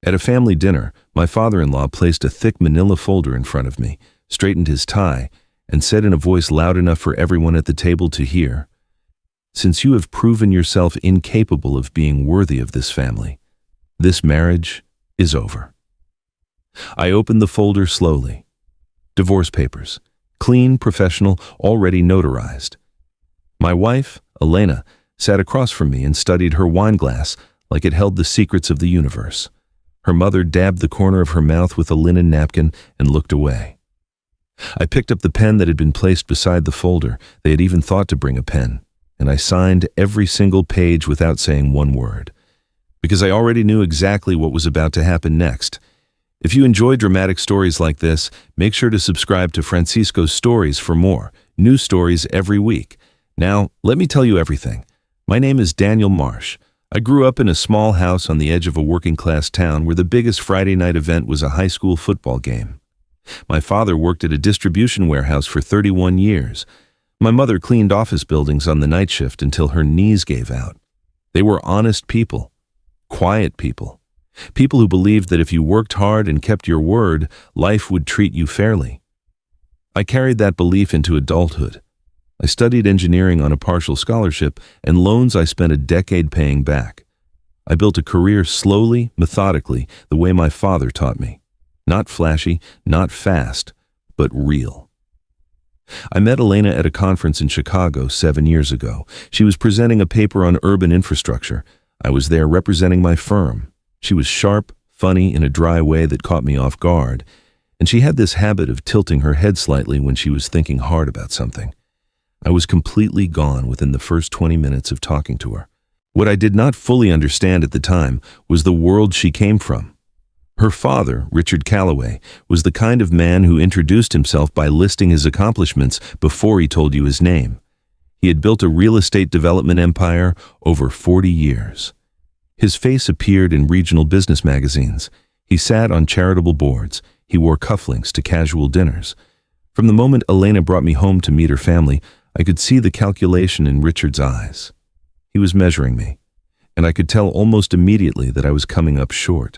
At a family dinner, my father-in-law placed a thick manila folder in front of me, straightened his tie, and said in a voice loud enough for everyone at the table to hear, "Since you have proven yourself incapable of being worthy of this family, this marriage is over." I opened the folder slowly. Divorce papers. Clean, professional, already notarized. My wife, Elena, sat across from me and studied her wine glass like it held the secrets of the universe. Her mother dabbed the corner of her mouth with a linen napkin and looked away. I picked up the pen that had been placed beside the folder. They had even thought to bring a pen, and I signed every single page without saying one word, because I already knew exactly what was about to happen next. If you enjoy dramatic stories like this, make sure to subscribe to Francisko's Stories for more, new stories every week. Now, let me tell you everything. My name is Daniel Marsh. I grew up in a small house on the edge of a working-class town where the biggest Friday night event was a high school football game. My father worked at a distribution warehouse for 31 years. My mother cleaned office buildings on the night shift until her knees gave out. They were honest people, quiet people. People who believed that if you worked hard and kept your word, life would treat you fairly. I carried that belief into adulthood. I studied engineering on a partial scholarship, and loans I spent a decade paying back. I built a career slowly, methodically, the way my father taught me. Not flashy, not fast, but real. I met Elena at a conference in Chicago 7 years ago. She was presenting a paper on urban infrastructure. I was there representing my firm. She was sharp, funny in a dry way that caught me off guard, and she had this habit of tilting her head slightly when she was thinking hard about something. I was completely gone within the first 20 minutes of talking to her. What I did not fully understand at the time was the world she came from. Her father, Richard Calloway, was the kind of man who introduced himself by listing his accomplishments before he told you his name. He had built a real estate development empire over 40 years. His face appeared in regional business magazines. He sat on charitable boards. He wore cufflinks to casual dinners. From the moment Elena brought me home to meet her family, I could see the calculation in Richard's eyes. He was measuring me, and I could tell almost immediately that I was coming up short.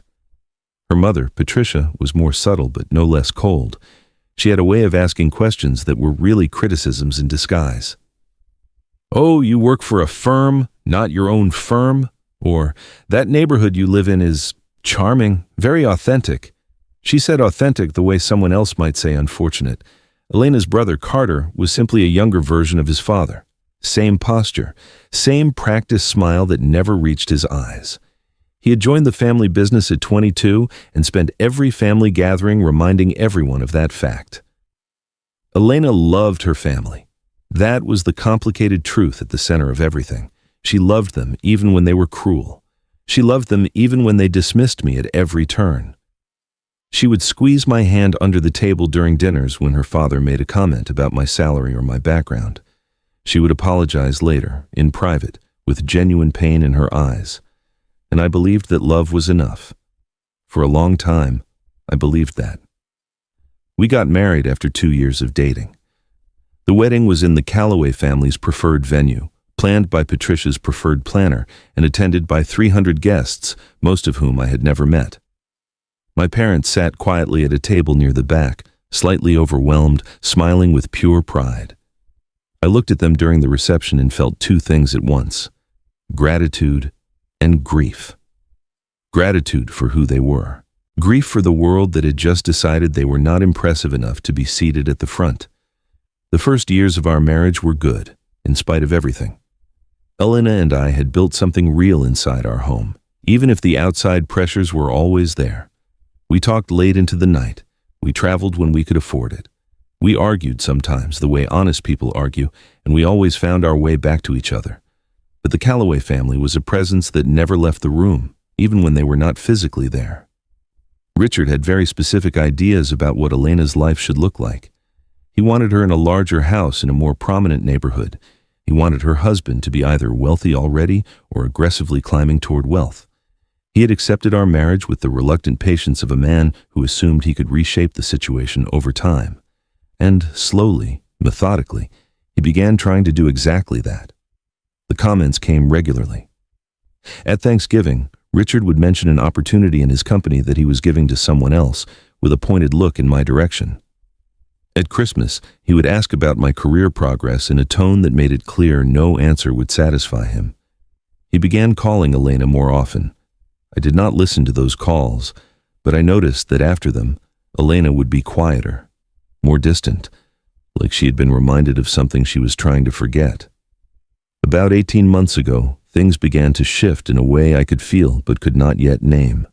Her mother, Patricia, was more subtle but no less cold. She had a way of asking questions that were really criticisms in disguise. "Oh, you work for a firm, not your own firm?" Or, "That neighborhood you live in is charming, very authentic." She said authentic the way someone else might say unfortunate. Elena's brother, Carter, was simply a younger version of his father. Same posture, same practiced smile that never reached his eyes. He had joined the family business at 22 and spent every family gathering reminding everyone of that fact. Elena loved her family. That was the complicated truth at the center of everything. She loved them even when they were cruel. She loved them even when they dismissed me at every turn. She would squeeze my hand under the table during dinners when her father made a comment about my salary or my background. She would apologize later, in private, with genuine pain in her eyes. And I believed that love was enough. For a long time, I believed that. We got married after 2 years of dating. The wedding was in the Calloway family's preferred venue, planned by Patricia's preferred planner and attended by 300 guests, most of whom I had never met. My parents sat quietly at a table near the back, slightly overwhelmed, smiling with pure pride. I looked at them during the reception and felt two things at once: gratitude and grief. Gratitude for who they were. Grief for the world that had just decided they were not impressive enough to be seated at the front. The first years of our marriage were good, in spite of everything. Elena and I had built something real inside our home, even if the outside pressures were always there. We talked late into the night. We traveled when we could afford it. We argued sometimes the way honest people argue, and we always found our way back to each other. But the Calloway family was a presence that never left the room, even when they were not physically there. Richard had very specific ideas about what Elena's life should look like. He wanted her in a larger house in a more prominent neighborhood. He wanted her husband to be either wealthy already or aggressively climbing toward wealth. He had accepted our marriage with the reluctant patience of a man who assumed he could reshape the situation over time. And slowly, methodically, he began trying to do exactly that. The comments came regularly. At Thanksgiving, Richard would mention an opportunity in his company that he was giving to someone else, with a pointed look in my direction. At Christmas, he would ask about my career progress in a tone that made it clear no answer would satisfy him. He began calling Elena more often. I did not listen to those calls, but I noticed that after them, Elena would be quieter, more distant, like she had been reminded of something she was trying to forget. About 18 months ago, things began to shift in a way I could feel but could not yet name.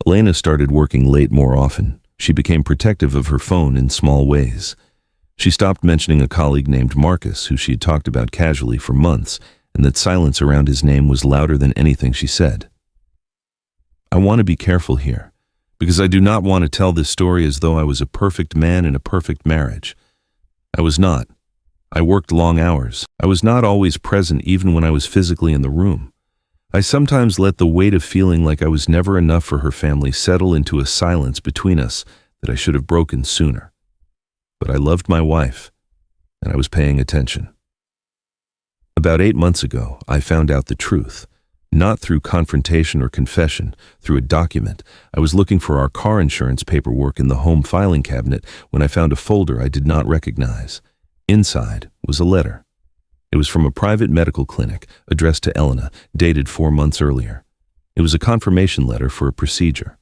Elena started working late more often. She became protective of her phone in small ways. She stopped mentioning a colleague named Marcus, who she had talked about casually for months, and that silence around his name was louder than anything she said. I want to be careful here, because I do not want to tell this story as though I was a perfect man in a perfect marriage. I was not. I worked long hours. I was not always present even when I was physically in the room. I sometimes let the weight of feeling like I was never enough for her family settle into a silence between us that I should have broken sooner. But I loved my wife, and I was paying attention. About 8 months ago, I found out the truth. Not through confrontation or confession, through a document. I was looking for our car insurance paperwork in the home filing cabinet when I found a folder I did not recognize. Inside was a letter. It was from a private medical clinic, addressed to Elena, dated 4 months earlier. It was a confirmation letter for a procedure.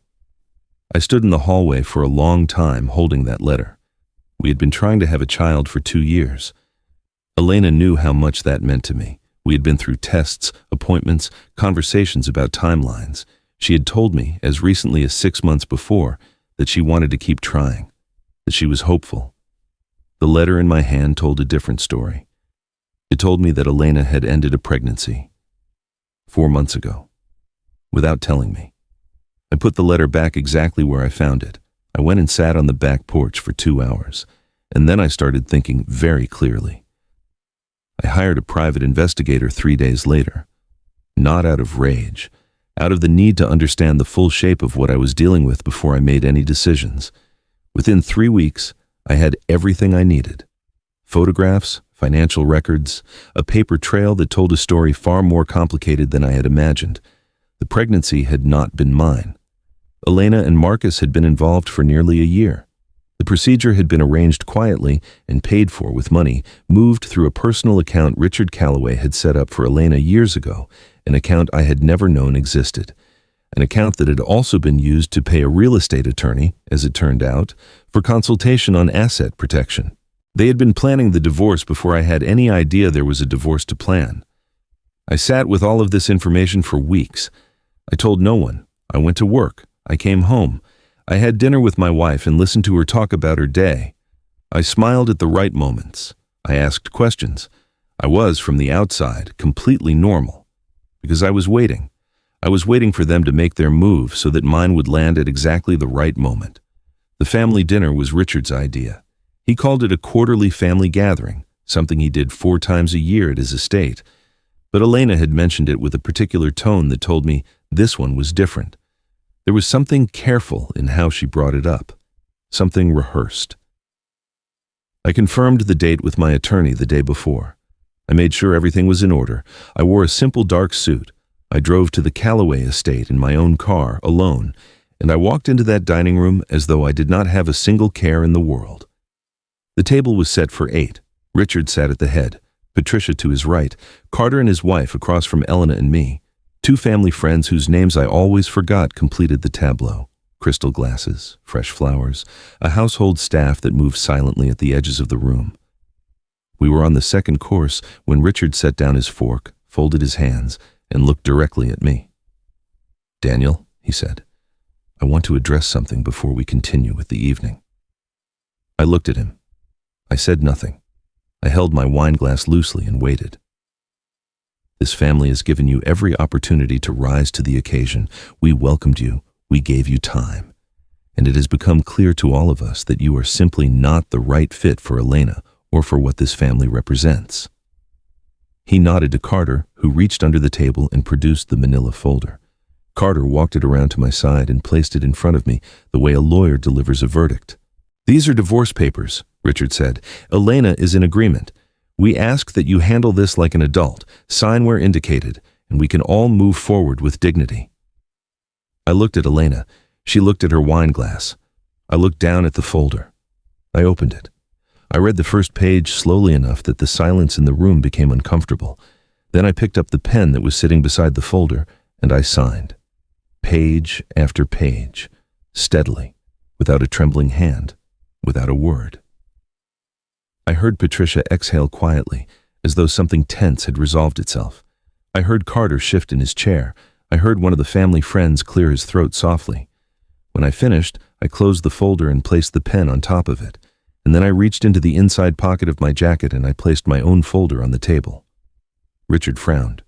I stood in the hallway for a long time holding that letter. We had been trying to have a child for 2 years. Elena knew how much that meant to me. We had been through tests, appointments, conversations about timelines. She had told me, as recently as 6 months before, that she wanted to keep trying, that she was hopeful. The letter in my hand told a different story. It told me that Elena had ended a pregnancy 4 months ago, without telling me. I put the letter back exactly where I found it. I went and sat on the back porch for 2 hours, and then I started thinking very clearly. I hired a private investigator 3 days later, not out of rage, out of the need to understand the full shape of what I was dealing with before I made any decisions. Within 3 weeks, I had everything I needed. Photographs, financial records, a paper trail that told a story far more complicated than I had imagined. The pregnancy had not been mine. Elena and Marcus had been involved for nearly a year. The procedure had been arranged quietly and paid for with money moved through a personal account Richard Calloway had set up for Elena years ago, an account I had never known existed. An account that had also been used to pay a real estate attorney, as it turned out, for consultation on asset protection. They had been planning the divorce before I had any idea there was a divorce to plan. I sat with all of this information for weeks. I told no one. I went to work. I came home. I had dinner with my wife and listened to her talk about her day. I smiled at the right moments. I asked questions. I was, from the outside, completely normal. Because I was waiting. I was waiting for them to make their move so that mine would land at exactly the right moment. The family dinner was Richard's idea. He called it a quarterly family gathering, something he did 4 times a year at his estate. But Elena had mentioned it with a particular tone that told me this one was different. There was something careful in how she brought it up, something rehearsed. I confirmed the date with my attorney the day before. I made sure everything was in order. I wore a simple dark suit. I drove to the Calloway estate in my own car, alone, and I walked into that dining room as though I did not have a single care in the world. The table was set for 8. Richard sat at the head, Patricia to his right, Carter and his wife across from Elena and me. 2 family friends whose names I always forgot completed the tableau. Crystal glasses, fresh flowers, a household staff that moved silently at the edges of the room. We were on the second course when Richard set down his fork, folded his hands, and looked directly at me. "Daniel," he said, "I want to address something before we continue with the evening." I looked at him. I said nothing. I held my wine glass loosely and waited. "This family has given you every opportunity to rise to the occasion. We welcomed you. We gave you time. And it has become clear to all of us that you are simply not the right fit for Elena or for what this family represents." He nodded to Carter, who reached under the table and produced the manila folder. Carter walked it around to my side and placed it in front of me, the way a lawyer delivers a verdict. "These are divorce papers," Richard said. "Elena is in agreement. We ask that you handle this like an adult, sign where indicated, and we can all move forward with dignity. I looked at Elena. She looked at her wine glass. I looked down at the folder. I opened it. I read the first page slowly enough that the silence in the room became uncomfortable. Then I picked up the pen that was sitting beside the folder, and I signed. Page after page, steadily, without a trembling hand, without a word. I heard Patricia exhale quietly, as though something tense had resolved itself. I heard Carter shift in his chair. I heard one of the family friends clear his throat softly. When I finished, I closed the folder and placed the pen on top of it, and then I reached into the inside pocket of my jacket and I placed my own folder on the table. Richard frowned.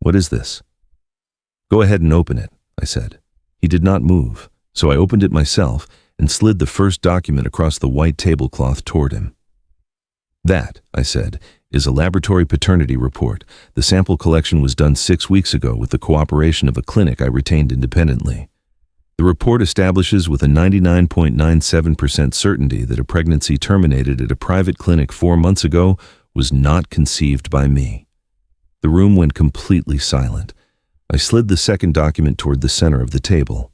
"What is this?" "Go ahead and open it," I said. He did not move, so I opened it myself and slid the first document across the white tablecloth toward him. "That," I said, "is a laboratory paternity report. The sample collection was done 6 weeks ago with the cooperation of a clinic I retained independently. The report establishes with a 99.97% certainty that a pregnancy terminated at a private clinic 4 months ago was not conceived by me." The room went completely silent. I slid the second document toward the center of the table.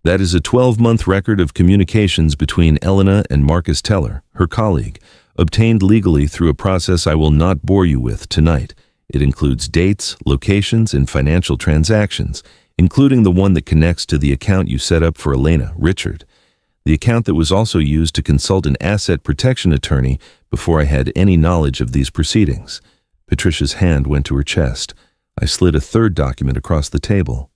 "That is a 12-month record of communications between Elena and Marcus Teller, her colleague, obtained legally through a process I will not bore you with tonight. It includes dates, locations, and financial transactions, including the one that connects to the account you set up for Elena, Richard. The account that was also used to consult an asset protection attorney before I had any knowledge of these proceedings." Patricia's hand went to her chest. I slid a third document across the table.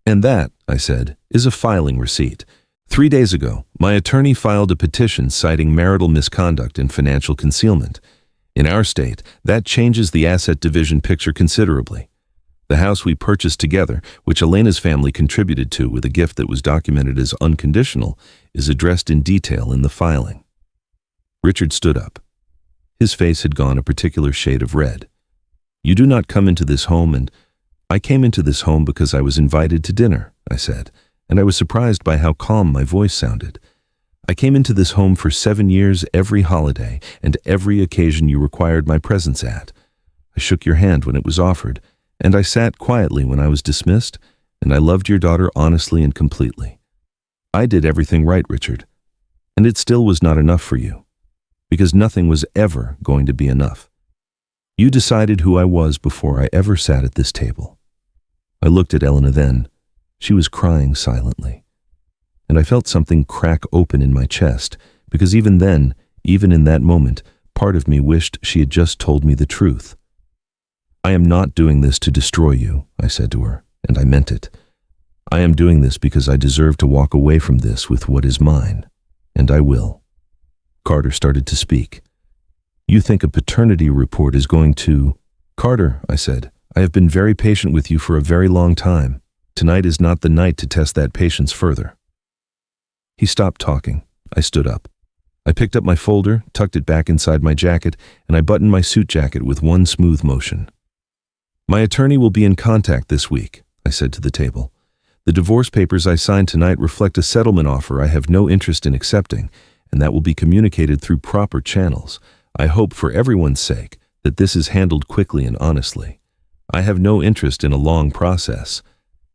"And that," I said, "is a filing receipt. 3 days ago, my attorney filed a petition citing marital misconduct and financial concealment. In our state, that changes the asset division picture considerably. The house we purchased together, which Elena's family contributed to with a gift that was documented as unconditional, is addressed in detail in the filing." Richard stood up. His face had gone a particular shade of red. "You do not come into this home and—" "I came into this home because I was invited to dinner," I said, and I was surprised by how calm my voice sounded. "I came into this home for 7 years every holiday and every occasion you required my presence at. I shook your hand when it was offered, and I sat quietly when I was dismissed, and I loved your daughter honestly and completely. I did everything right, Richard, and it still was not enough for you, because nothing was ever going to be enough. You decided who I was before I ever sat at this table." I looked at Elena then. She was crying silently, and I felt something crack open in my chest, because even then, even in that moment, part of me wished she had just told me the truth. "I am not doing this to destroy you," I said to her, and I meant it. "I am doing this because I deserve to walk away from this with what is mine, and I will." Carter started to speak. "You think a paternity report is going to—" "Carter," I said, "I have been very patient with you for a very long time. Tonight is not the night to test that patience further." He stopped talking. I stood up. I picked up my folder, tucked it back inside my jacket, and I buttoned my suit jacket with one smooth motion. "My attorney will be in contact this week," I said to the table. "The divorce papers I signed tonight reflect a settlement offer I have no interest in accepting, and that will be communicated through proper channels. I hope, for everyone's sake, that this is handled quickly and honestly. I have no interest in a long process."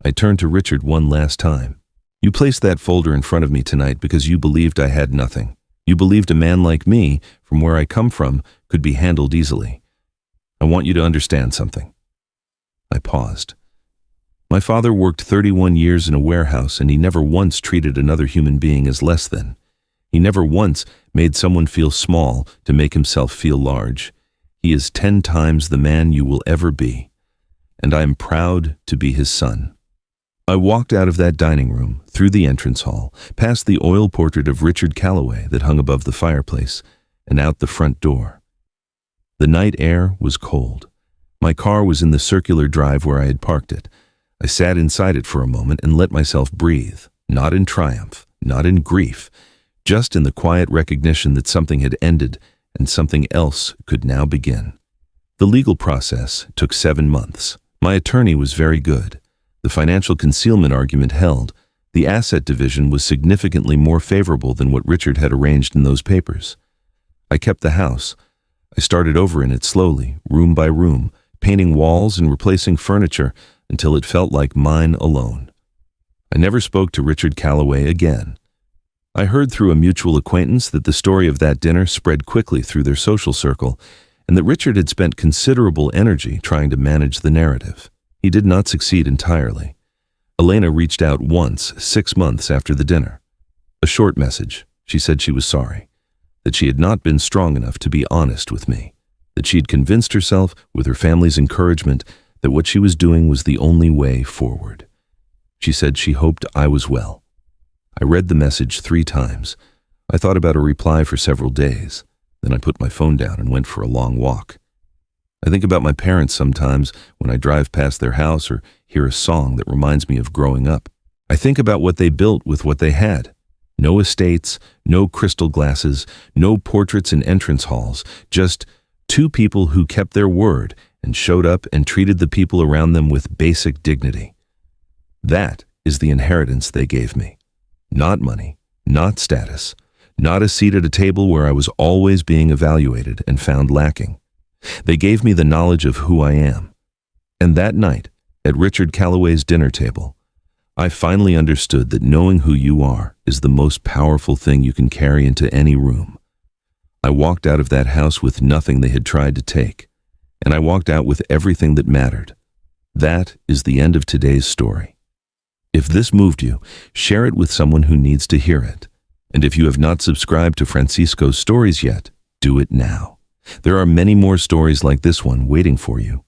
I turned to Richard one last time. "You placed that folder in front of me tonight because you believed I had nothing. You believed a man like me, from where I come from, could be handled easily. I want you to understand something." I paused. "My father worked 31 years in a warehouse, and he never once treated another human being as less than. He never once made someone feel small to make himself feel large. He is 10 times the man you will ever be, and I am proud to be his son." I walked out of that dining room, through the entrance hall, past the oil portrait of Richard Calloway that hung above the fireplace, and out the front door. The night air was cold. My car was in the circular drive where I had parked it. I sat inside it for a moment and let myself breathe, not in triumph, not in grief, just in the quiet recognition that something had ended and something else could now begin. The legal process took 7 months. My attorney was very good. The financial concealment argument held. The asset division was significantly more favorable than what Richard had arranged in those papers. I kept the house. I started over in it slowly, room by room, painting walls and replacing furniture until it felt like mine alone. I never spoke to Richard Calloway again. I heard through a mutual acquaintance that the story of that dinner spread quickly through their social circle, and that Richard had spent considerable energy trying to manage the narrative. He did not succeed entirely. Elena reached out once, 6 months after the dinner. A short message. She said she was sorry, that she had not been strong enough to be honest with me, that she had convinced herself, with her family's encouragement, that what she was doing was the only way forward. She said she hoped I was well. I read the message 3 times. I thought about a reply for several days. Then I put my phone down and went for a long walk. I think about my parents sometimes when I drive past their house or hear a song that reminds me of growing up. I think about what they built with what they had. No estates, no crystal glasses, no portraits in entrance halls, just 2 people who kept their word and showed up and treated the people around them with basic dignity. That is the inheritance they gave me. Not money, not status, not a seat at a table where I was always being evaluated and found lacking. They gave me the knowledge of who I am. And that night, at Richard Calloway's dinner table, I finally understood that knowing who you are is the most powerful thing you can carry into any room. I walked out of that house with nothing they had tried to take, and I walked out with everything that mattered. That is the end of today's story. If this moved you, share it with someone who needs to hear it. And if you have not subscribed to Francisko's stories yet, do it now. There are many more stories like this one waiting for you.